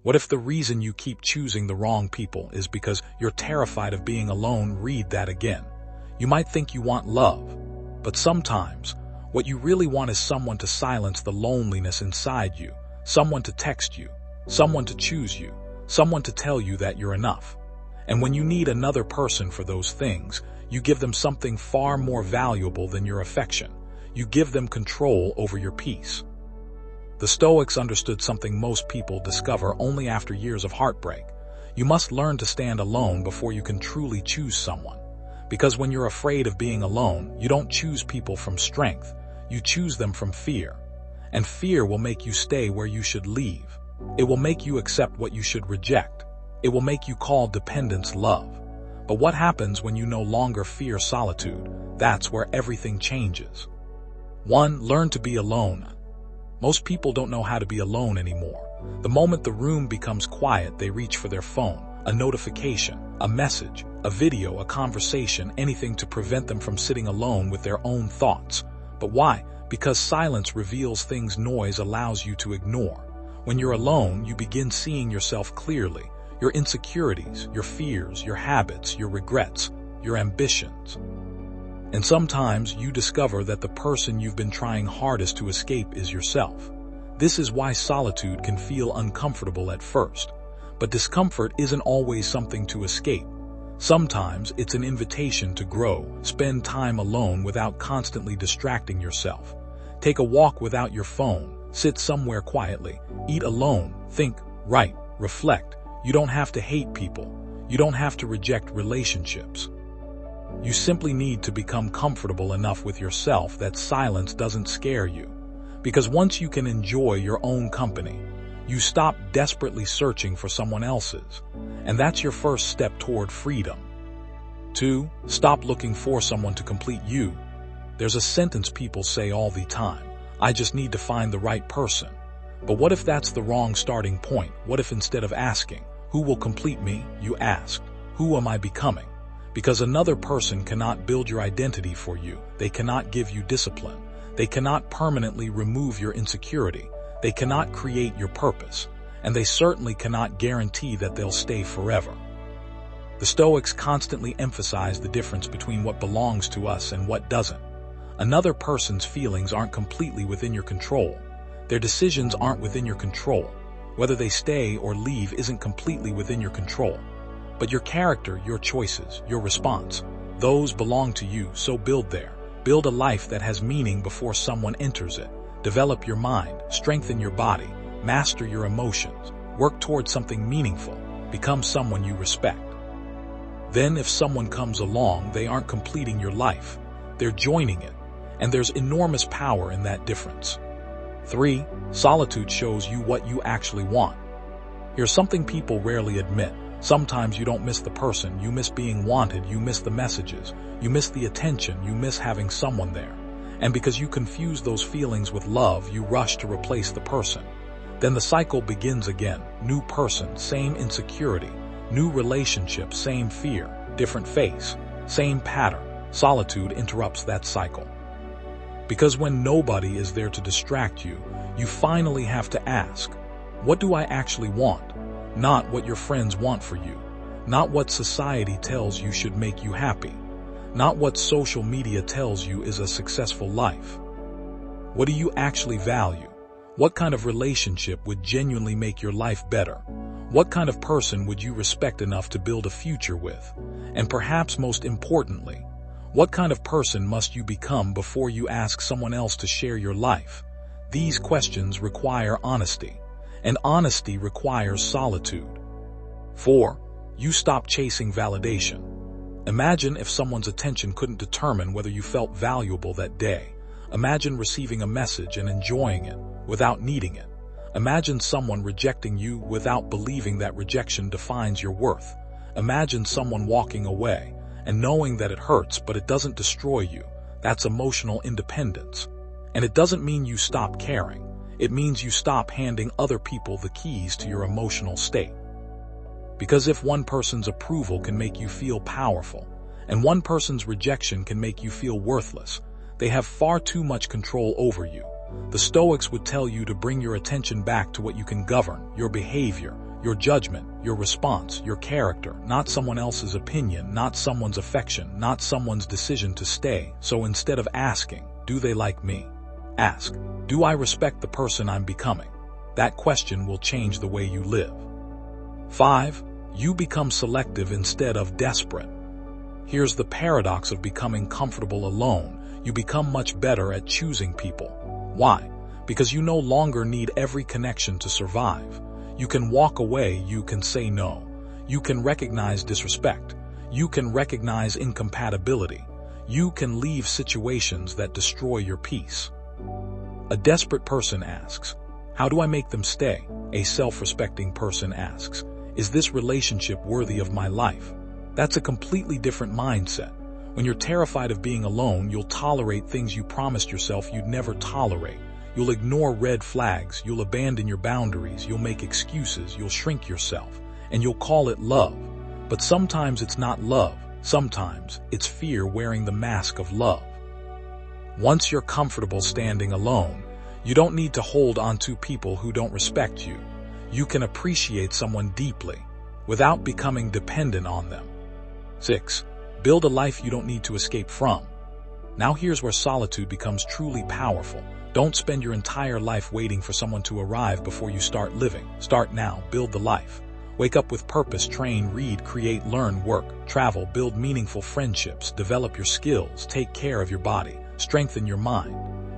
What if the reason you keep choosing the wrong people is because you're terrified of being alone? Read that again. You might think you want love, but sometimes what you really want is someone to silence the loneliness inside you, someone to text you, someone to choose you, someone to tell you that you're enough. And when you need another person for those things, you give them something far more valuable than your affection. You give them control over your peace. The Stoics understood something most people discover only after years of heartbreak. You must learn to stand alone before you can truly choose someone. Because when you're afraid of being alone, you don't choose people from strength, you choose them from fear. And fear will make you stay where you should leave. It will make you accept what you should reject. It will make you call dependence love. But what happens when you no longer fear solitude? That's where everything changes. 1. Learn to be alone. Most people don't know how to be alone anymore. The moment the room becomes quiet, they reach for their phone, a notification, a message, a video, a conversation, anything to prevent them from sitting alone with their own thoughts. But why? Because silence reveals things noise allows you to ignore. When you're alone, you begin seeing yourself clearly. Your insecurities, your fears, your habits, your regrets, your ambitions. And sometimes you discover that the person you've been trying hardest to escape is yourself. This is why solitude can feel uncomfortable at first. But discomfort isn't always something to escape. Sometimes it's an invitation to grow. Spend time alone without constantly distracting yourself. Take a walk without your phone. Sit somewhere quietly. Eat alone. Think, write, reflect. You don't have to hate people. You don't have to reject relationships. You simply need to become comfortable enough with yourself that silence doesn't scare you. Because once you can enjoy your own company, you stop desperately searching for someone else's. And that's your first step toward freedom. 2. Stop looking for someone to complete you. There's a sentence people say all the time: I just need to find the right person. But what if that's the wrong starting point? What if instead of asking, who will complete me, you asked, who am I becoming? Because another person cannot build your identity for you. They cannot give you discipline. They cannot permanently remove your insecurity. They cannot create your purpose. And they certainly cannot guarantee that they'll stay forever. The Stoics constantly emphasize the difference between what belongs to us and what doesn't. Another person's feelings aren't completely within your control. Their decisions aren't within your control. Whether they stay or leave isn't completely within your control. But your character, your choices, your response, those belong to you, so build there. Build a life that has meaning before someone enters it. Develop your mind, strengthen your body, master your emotions, work towards something meaningful, become someone you respect. Then if someone comes along, they aren't completing your life. They're joining it, and there's enormous power in that difference. 3. Solitude shows you what you actually want. Here's something people rarely admit. Sometimes you don't miss the person, you miss being wanted, you miss the messages, you miss the attention, you miss having someone there. And because you confuse those feelings with love, you rush to replace the person. Then the cycle begins again. New person, same insecurity. New relationship, same fear. Different face, same pattern. Solitude interrupts that cycle. Because when nobody is there to distract you, you finally have to ask, what do I actually want? Not what your friends want for you. Not what society tells you should make you happy. Not what social media tells you is a successful life. What do you actually value? What kind of relationship would genuinely make your life better? What kind of person would you respect enough to build a future with? And perhaps most importantly, what kind of person must you become before you ask someone else to share your life? These questions require honesty, and honesty requires solitude. 4. You stop chasing validation. Imagine if someone's attention couldn't determine whether you felt valuable that day. Imagine receiving a message and enjoying it without needing it. Imagine someone rejecting you without believing that rejection defines your worth. Imagine someone walking away and knowing that it hurts, but it doesn't destroy you. That's emotional independence. And it doesn't mean you stop caring. It means you stop handing other people the keys to your emotional state. Because if one person's approval can make you feel powerful, and one person's rejection can make you feel worthless, they have far too much control over you. The Stoics would tell you to bring your attention back to what you can govern: your behavior, your judgment, your response, your character, not someone else's opinion, not someone's affection, not someone's decision to stay. So instead of asking, do they like me? Ask, do I respect the person I'm becoming? That question will change the way you live. 5. You become selective instead of desperate. Here's the paradox of becoming comfortable alone. You become much better at choosing people. Why? Because you no longer need every connection to survive. You can walk away, you can say no. You can recognize disrespect. You can recognize incompatibility. You can leave situations that destroy your peace. A desperate person asks, how do I make them stay? A self-respecting person asks, is this relationship worthy of my life? That's a completely different mindset. When you're terrified of being alone, you'll tolerate things you promised yourself you'd never tolerate. You'll ignore red flags, you'll abandon your boundaries, you'll make excuses, you'll shrink yourself, and you'll call it love. But sometimes it's not love. Sometimes it's fear wearing the mask of love. Once you're comfortable standing alone, you don't need to hold on to people who don't respect you. You can appreciate someone deeply without becoming dependent on them. 6. Build a life you don't need to escape from. Now here's where solitude becomes truly powerful. Don't spend your entire life waiting for someone to arrive before you start living. Start now, build the life. Wake up with purpose, train, read, create, learn, work, travel, build meaningful friendships, develop your skills, take care of your body, strengthen your mind.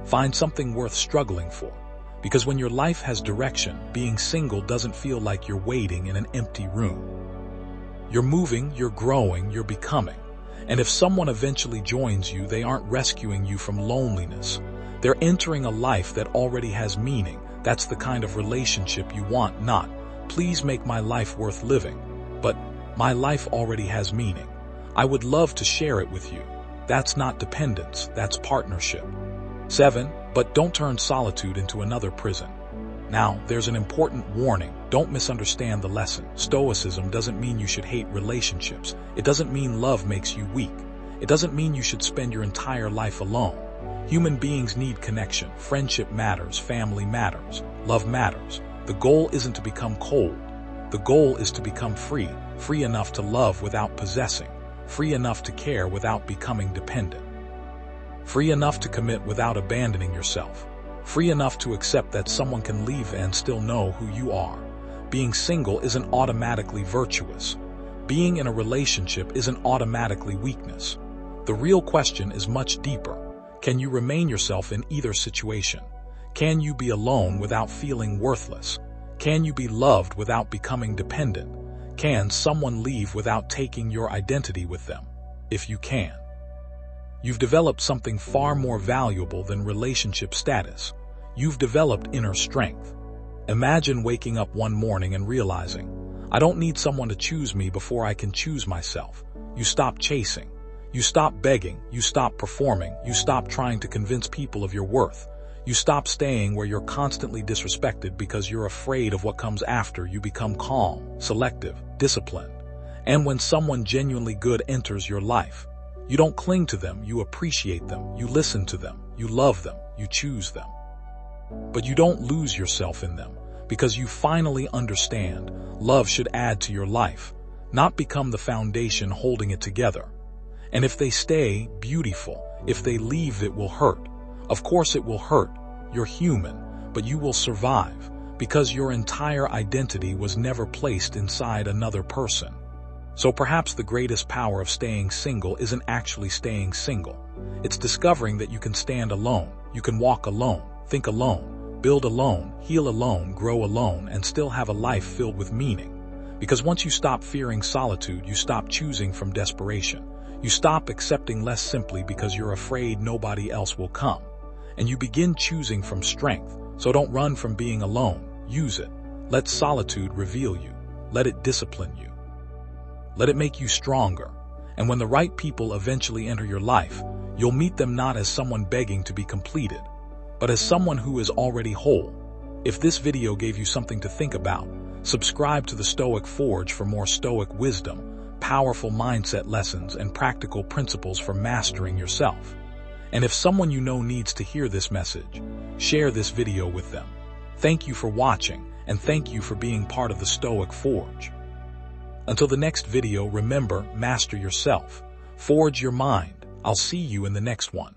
Find something worth struggling for. Because when your life has direction, being single doesn't feel like you're waiting in an empty room. You're moving, you're growing, you're becoming. And if someone eventually joins you, they aren't rescuing you from loneliness. They're entering a life that already has meaning. That's the kind of relationship you want, not, please make my life worth living, but my life already has meaning. I would love to share it with you. That's not dependence, that's partnership. 7. But don't turn solitude into another prison. Now, there's an important warning. Don't misunderstand the lesson. Stoicism doesn't mean you should hate relationships. It doesn't mean love makes you weak. It doesn't mean you should spend your entire life alone. Human beings need connection. Friendship matters. Family matters. Love matters. The goal isn't to become cold. The goal is to become free. Free enough to love without possessing. Free enough to care without becoming dependent. Free enough to commit without abandoning yourself. Free enough to accept that someone can leave and still know who you are. Being single isn't automatically virtuous. Being in a relationship isn't automatically weakness. The real question is much deeper. Can you remain yourself in either situation? Can you be alone without feeling worthless? Can you be loved without becoming dependent? Can someone leave without taking your identity with them? If you can, you've developed something far more valuable than relationship status. You've developed inner strength. Imagine waking up one morning and realizing, I don't need someone to choose me before I can choose myself. You stop chasing. You stop begging. You stop performing. You stop trying to convince people of your worth. You stop staying where you're constantly disrespected because you're afraid of what comes after. You become calm, selective, disciplined. And when someone genuinely good enters your life, you don't cling to them, you appreciate them, you listen to them, you love them, you choose them. But you don't lose yourself in them, because you finally understand love should add to your life, not become the foundation holding it together. And if they stay, beautiful. If they leave, it will hurt. Of course it will hurt. You're human, but you will survive, because your entire identity was never placed inside another person. So perhaps the greatest power of staying single isn't actually staying single. It's discovering that you can stand alone, you can walk alone, think alone, build alone, heal alone, grow alone, and still have a life filled with meaning. Because once you stop fearing solitude, you stop choosing from desperation. You stop accepting less simply because you're afraid nobody else will come. And you begin choosing from strength. So don't run from being alone. Use it. Let solitude reveal you. Let it discipline you. Let it make you stronger. And when the right people eventually enter your life, you'll meet them not as someone begging to be completed, but as someone who is already whole. If this video gave you something to think about, subscribe to the Stoic Forge for more Stoic wisdom, powerful mindset lessons, and practical principles for mastering yourself. And if someone you know needs to hear this message, share this video with them. Thank you for watching, and thank you for being part of the Stoic Forge. Until the next video, remember, master yourself, forge your mind. I'll see you in the next one.